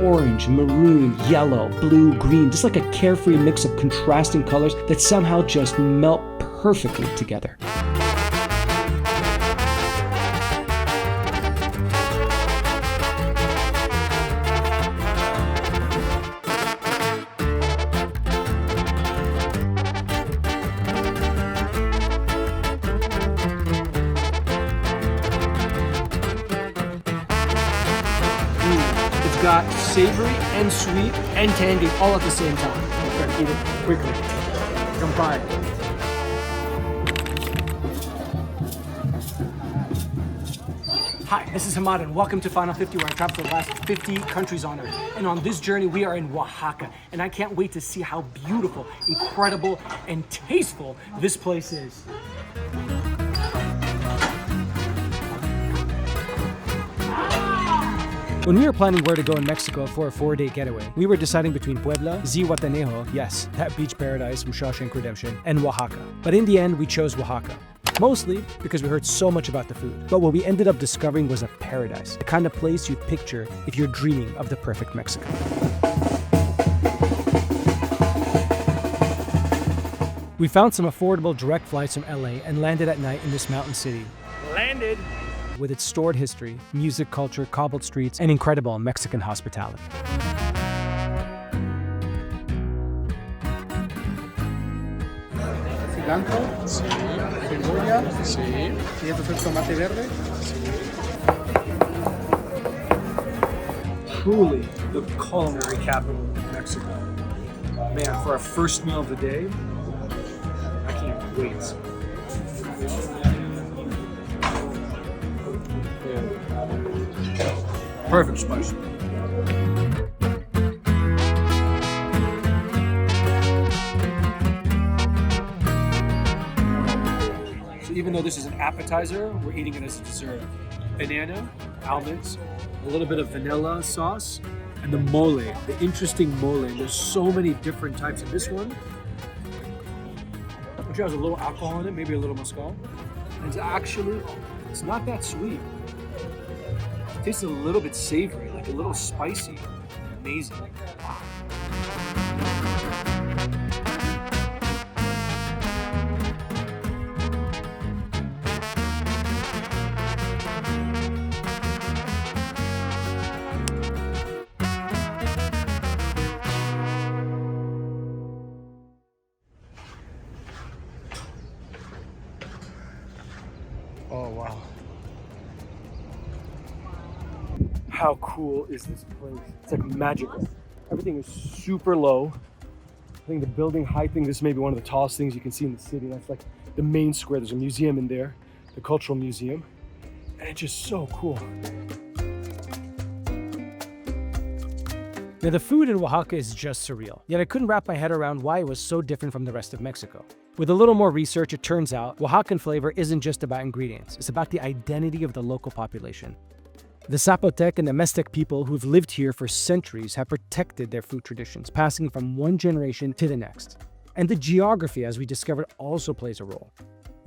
orange, maroon, yellow, blue, green, just like a carefree mix of contrasting colors that somehow just melt perfectly together. It's got savory and sweet and tangy all at the same time. I'm trying to eat it quickly. Come by. Hi, this is Hamada and welcome to Final 50, where I traveled the last 50 countries on Earth. And on this journey, we are in Oaxaca. And I can't wait to see how beautiful, incredible, and tasteful this place is. When we were planning where to go in Mexico for a 4-day getaway, we were deciding between Puebla, Zihuatanejo, yes, that beach paradise from Shawshank Redemption, and Oaxaca. But in the end, we chose Oaxaca. Mostly because we heard so much about the food. But what we ended up discovering was a paradise, the kind of place you'd picture if you're dreaming of the perfect Mexico. We found some affordable direct flights from LA and landed at night in this mountain city. Landed! With its storied history, music culture, cobbled streets, and incredible Mexican hospitality. Cilantro, sí. Cebolla, sí. Y esto es el tomate verde. Truly the culinary capital of Mexico. Man, for our first meal of the day, I can't wait. Perfect spice. So even though this is an appetizer, we're eating it as a dessert. Banana, almonds, a little bit of vanilla sauce, and the mole, the interesting mole. There's so many different types. And this one actually has a little alcohol in it, maybe a little mezcal. And it's not that sweet. It tastes a little bit savory, like a little spicy. Amazing. Wow. Oh, wow. How cool is this place? It's like magical. Everything is super low. I think the building height thing, this may be one of the tallest things you can see in the city. That's like the main square. There's a museum in there, the Cultural Museum. And it's just so cool. Now, the food in Oaxaca is just surreal. Yet I couldn't wrap my head around why it was so different from the rest of Mexico. With a little more research, it turns out Oaxacan flavor isn't just about ingredients. It's about the identity of the local population. The Zapotec and the Meztec people who've lived here for centuries have protected their food traditions, passing from one generation to the next. And the geography, as we discovered, also plays a role.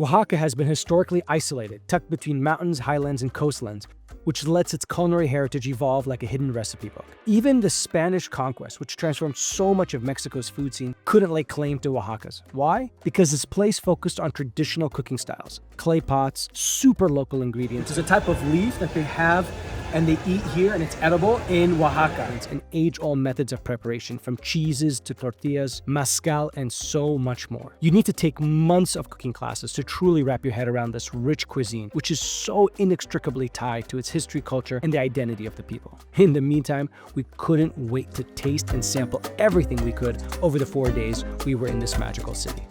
Oaxaca has been historically isolated, tucked between mountains, highlands, and coastlands, which lets its culinary heritage evolve like a hidden recipe book. Even the Spanish conquest, which transformed so much of Mexico's food scene, couldn't lay claim to Oaxaca's. Why? Because this place focused on traditional cooking styles, clay pots, super local ingredients. It's a type of leaf that they have and they eat here, and it's edible in Oaxaca. It's an age-old methods of preparation, from cheeses to tortillas, mezcal, and so much more. You need to take months of cooking classes to truly wrap your head around this rich cuisine, which is so inextricably tied to its history, culture, and the identity of the people. In the meantime, we couldn't wait to taste and sample everything we could over the 4 days we were in this magical city.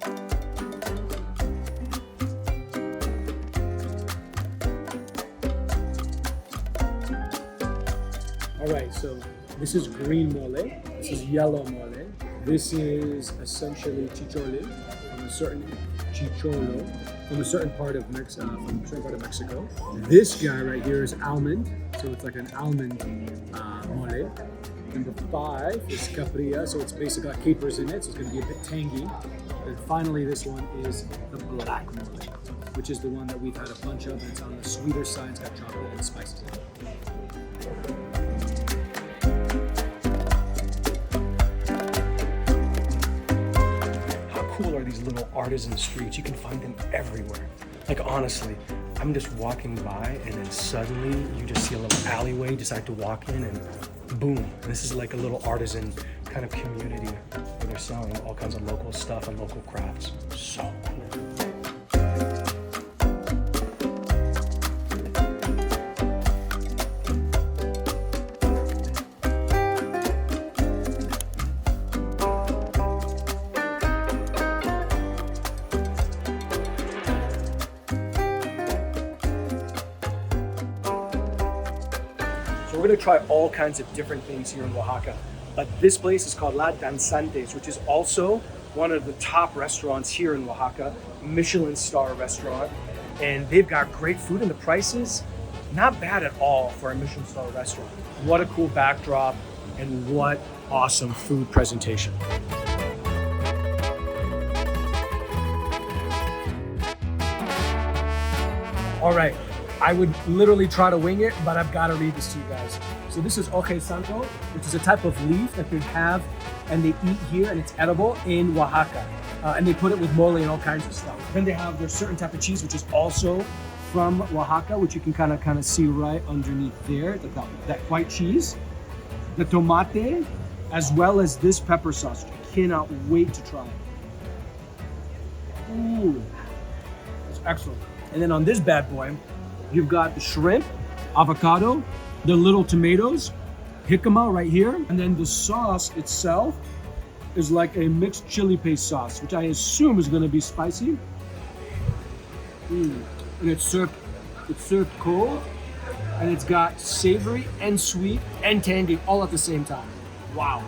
All right, so this is green mole, this is yellow mole, this is essentially chichole from a certain part of Mexico. This guy right here is almond, so it's like an almond mole. Number 5 is caprilla, so it's basically got capers in it, so it's going to be a bit tangy. And finally, this one is the black mole, which is the one that we've had a bunch of, and it's on the sweeter side. It's got chocolate and spices in it. artisan streets. You can find them everywhere. Like honestly, I'm just walking by and then suddenly you just see a little alleyway, decide to walk in and boom. This is like a little artisan kind of community where they're selling all kinds of local stuff and local crafts. So cool. So we're gonna try all kinds of different things here in Oaxaca. But this place is called La Danzantes, which is also one of the top restaurants here in Oaxaca, Michelin star restaurant. And they've got great food and the prices, not bad at all for a Michelin star restaurant. What a cool backdrop and what awesome food presentation. All right, I would literally try to wing it, but I've got to read this to you guys. So this is Oje Santo, which is a type of leaf that they have and they eat here, and it's edible in Oaxaca. And they put it with mole and all kinds of stuff. Then they have their certain type of cheese, which is also from Oaxaca, which you can kind of see right underneath there, that white cheese. The tomate, as well as this pepper sauce. I cannot wait to try it. Ooh, it's excellent. And then on this bad boy, you've got the shrimp, avocado, the little tomatoes, jicama right here, and then the sauce itself is like a mixed chili paste sauce, which I assume is going to be spicy. And it's served cold, and it's got savory and sweet and tangy all at the same time. Wow.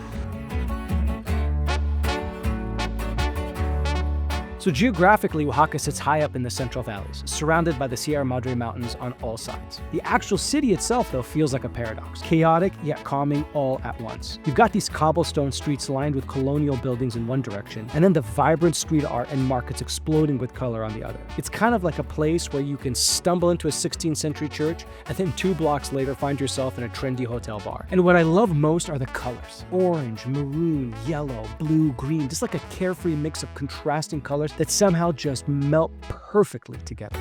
So geographically, Oaxaca sits high up in the Central Valleys, surrounded by the Sierra Madre Mountains on all sides. The actual city itself, though, feels like a paradox. Chaotic, yet calming all at once. You've got these cobblestone streets lined with colonial buildings in one direction, and then the vibrant street art and markets exploding with color on the other. It's kind of like a place where you can stumble into a 16th century church, and then 2 blocks later find yourself in a trendy hotel bar. And what I love most are the colors. Orange, maroon, yellow, blue, green, just like a carefree mix of contrasting colors that somehow just melt perfectly together.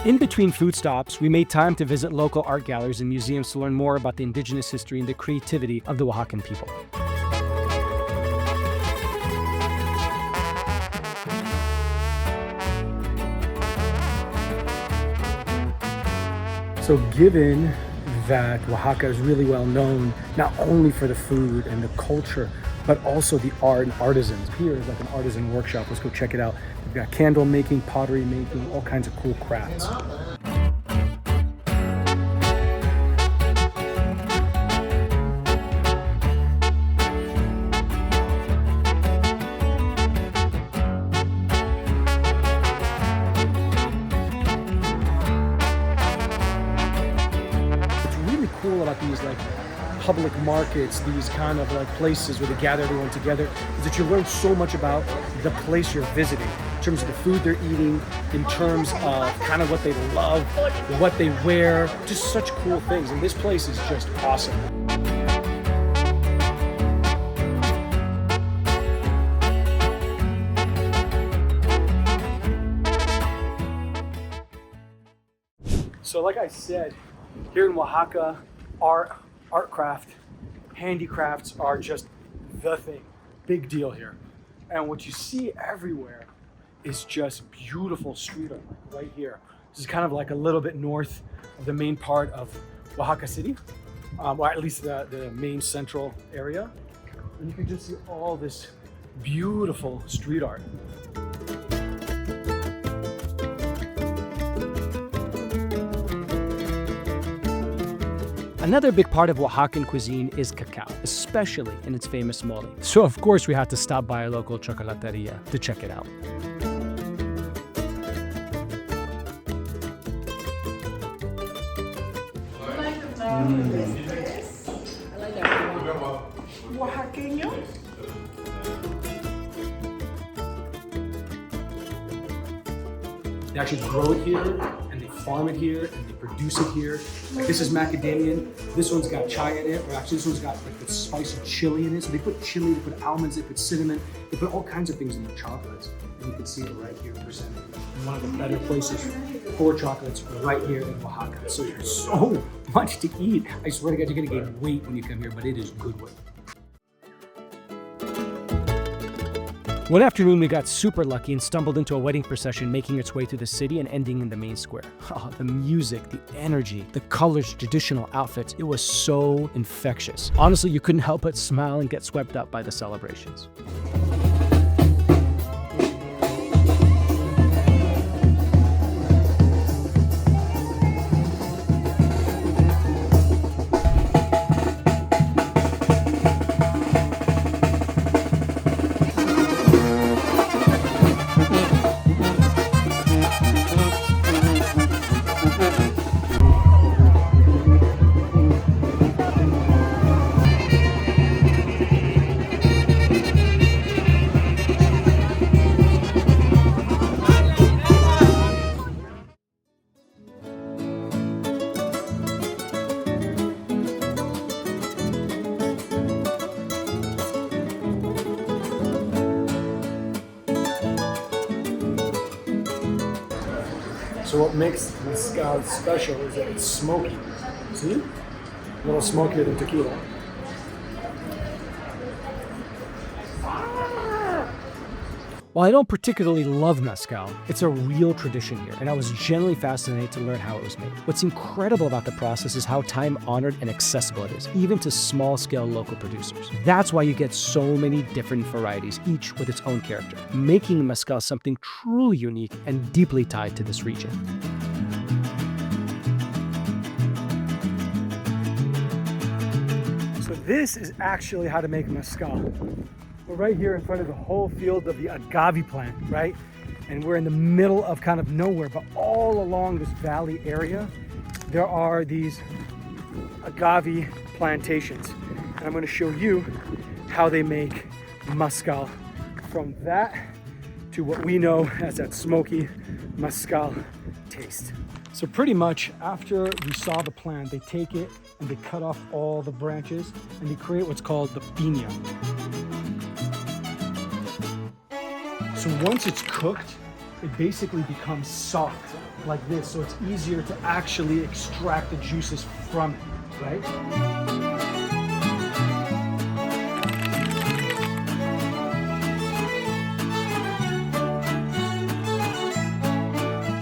In between food stops, we made time to visit local art galleries and museums to learn more about the indigenous history and the creativity of the Oaxacan people. So given that Oaxaca is really well known, not only for the food and the culture, but also the art and artisans. Here is like an artisan workshop. Let's go check it out. We've got candle making, pottery making, all kinds of cool crafts. About these like public markets, these kind of like places where they gather everyone together, is that you learn so much about the place you're visiting in terms of the food they're eating, in terms of kind of what they love, what they wear, just such cool things. And this place is just awesome. So like I said, here in Oaxaca, art craft, handicrafts are just the thing. Big deal here. And what you see everywhere is just beautiful street art, like right here. This is kind of like a little bit north of the main part of Oaxaca City, or at least the main central area. And you can just see all this beautiful street art. Another big part of Oaxacan cuisine is cacao, especially in its famous mole. So of course we had to stop by a local chocolateria to check it out. Oaxaqueño. They actually grow it here and they farm it here and they produce it here. Like this is macadamia. This one's got chai in it, or actually this one's got like the spicy chili in it. So they put chili, they put almonds, they put cinnamon, they put all kinds of things in the chocolates. And you can see it right here presented. And one of the better places for chocolates right here in Oaxaca. So there's so much to eat. I swear to God, you're gonna gain weight when you come here, but it is good weight. One afternoon, we got super lucky and stumbled into a wedding procession making its way through the city and ending in the main square. Oh, the music, the energy, the colors, traditional outfits, it was so infectious. Honestly, you couldn't help but smile and get swept up by the celebrations. So what makes mezcal special is that it's smoky. See? A little smokier than tequila. While I don't particularly love mezcal, it's a real tradition here, and I was genuinely fascinated to learn how it was made. What's incredible about the process is how time-honored and accessible it is, even to small-scale local producers. That's why you get so many different varieties, each with its own character, making mezcal something truly unique and deeply tied to this region. So this is actually how to make mezcal. We're right here in front of the whole field of the agave plant, right? And we're in the middle of kind of nowhere, but all along this valley area, there are these agave plantations. And I'm gonna show you how they make mezcal from that to what we know as that smoky mezcal taste. So pretty much after we saw the plant, they take it and they cut off all the branches and they create what's called the piña. So once it's cooked, it basically becomes soft like this. So it's easier to actually extract the juices from it, right?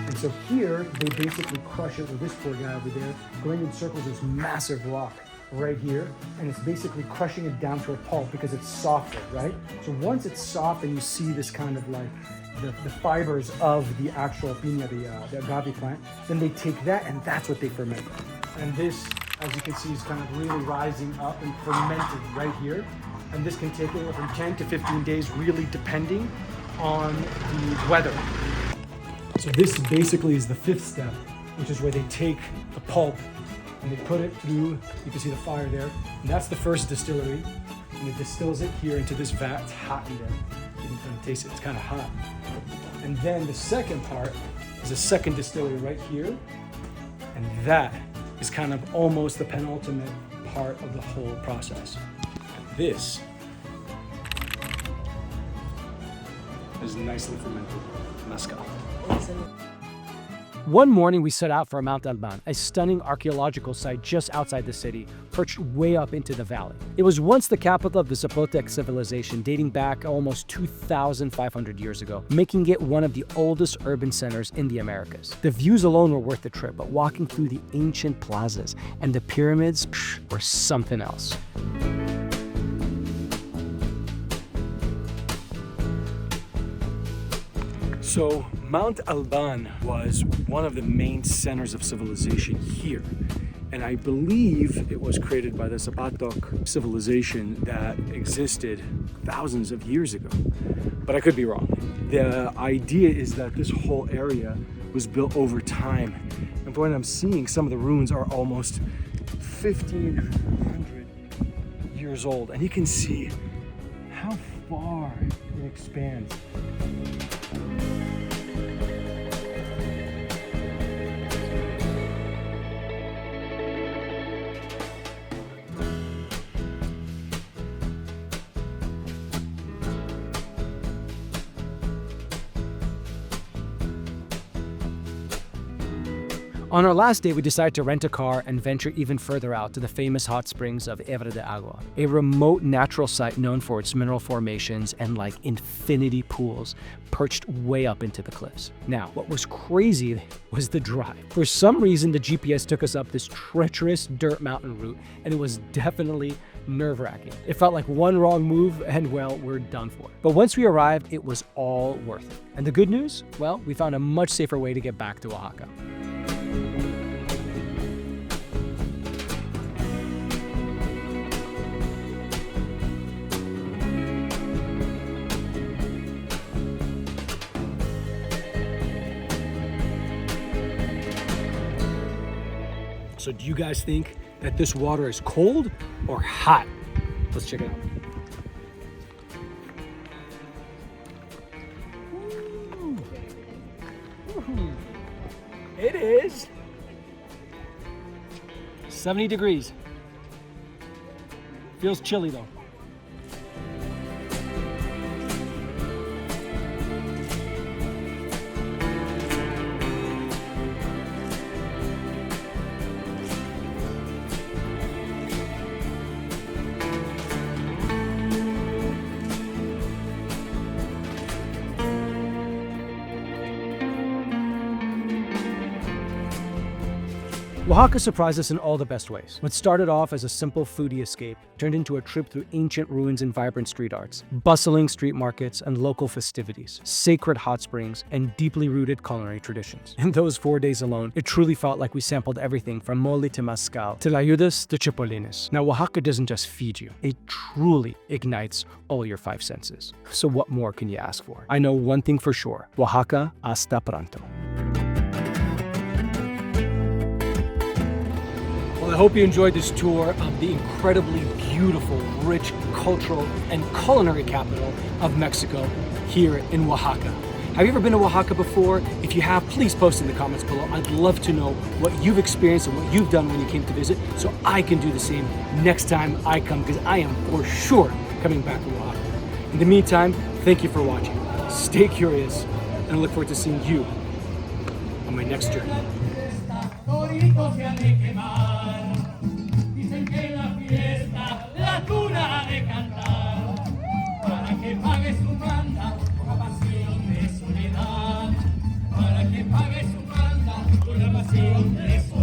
And so here, they basically crush it with this poor guy over there, going in circles this massive rock right here, and it's basically crushing it down to a pulp because it's softer, right? So once it's soft and you see this kind of like the fibers of the actual piña, the agave plant, then they take that and that's what they ferment. And this, as you can see, is kind of really rising up and fermented right here. And this can take anywhere from 10 to 15 days, really depending on the weather. So this basically is the fifth step, which is where they take the pulp and they put it through, you can see the fire there, and that's the first distillery, and it distills it here into this vat. It's hot in there. You can kind of taste it, it's kind of hot. And then the second part is a second distillery right here, and that is kind of almost the penultimate part of the whole process. And this is nicely fermented mezcal. One morning, we set out for Monte Alban, a stunning archaeological site just outside the city, perched way up into the valley. It was once the capital of the Zapotec civilization, dating back almost 2,500 years ago, making it one of the oldest urban centers in the Americas. The views alone were worth the trip, but walking through the ancient plazas and the pyramids were something else. So Monte Alban was one of the main centers of civilization here. And I believe it was created by the Zapotec civilization that existed thousands of years ago. But I could be wrong. The idea is that this whole area was built over time. And from what I'm seeing, some of the ruins are almost 1,500 years old. And you can see how far it expands. On our last day, we decided to rent a car and venture even further out to the famous hot springs of Hierve el Agua, a remote natural site known for its mineral formations and like infinity pools perched way up into the cliffs. Now, what was crazy was the drive. For some reason, the GPS took us up this treacherous dirt mountain route, and it was definitely nerve-wracking. It felt like one wrong move and, well, we're done for. But once we arrived, it was all worth it. And the good news? Well, we found a much safer way to get back to Oaxaca. So do you guys think that this water is cold or hot? Let's check it out. It is 70 degrees. Feels chilly though. Oaxaca surprised us in all the best ways. What started off as a simple foodie escape turned into a trip through ancient ruins and vibrant street arts, bustling street markets and local festivities, sacred hot springs, and deeply rooted culinary traditions. In those 4 days alone, it truly felt like we sampled everything from mole to mezcal, to layudas to chapulines. Now, Oaxaca doesn't just feed you, it truly ignites all your 5 senses. So what more can you ask for? I know one thing for sure, Oaxaca hasta pronto. Well, I hope you enjoyed this tour of the incredibly beautiful, rich, cultural, and culinary capital of Mexico here in Oaxaca. Have you ever been to Oaxaca before? If you have, please post in the comments below. I'd love to know what you've experienced and what you've done when you came to visit so I can do the same next time I come, because I am for sure coming back to Oaxaca. In the meantime, thank you for watching. Stay curious, and I look forward to seeing you on my next journey. Dicen que en la fiesta la cuna ha de cantar para que pague su banda una pasión de soledad, para que pague su banda una pasión de soledad.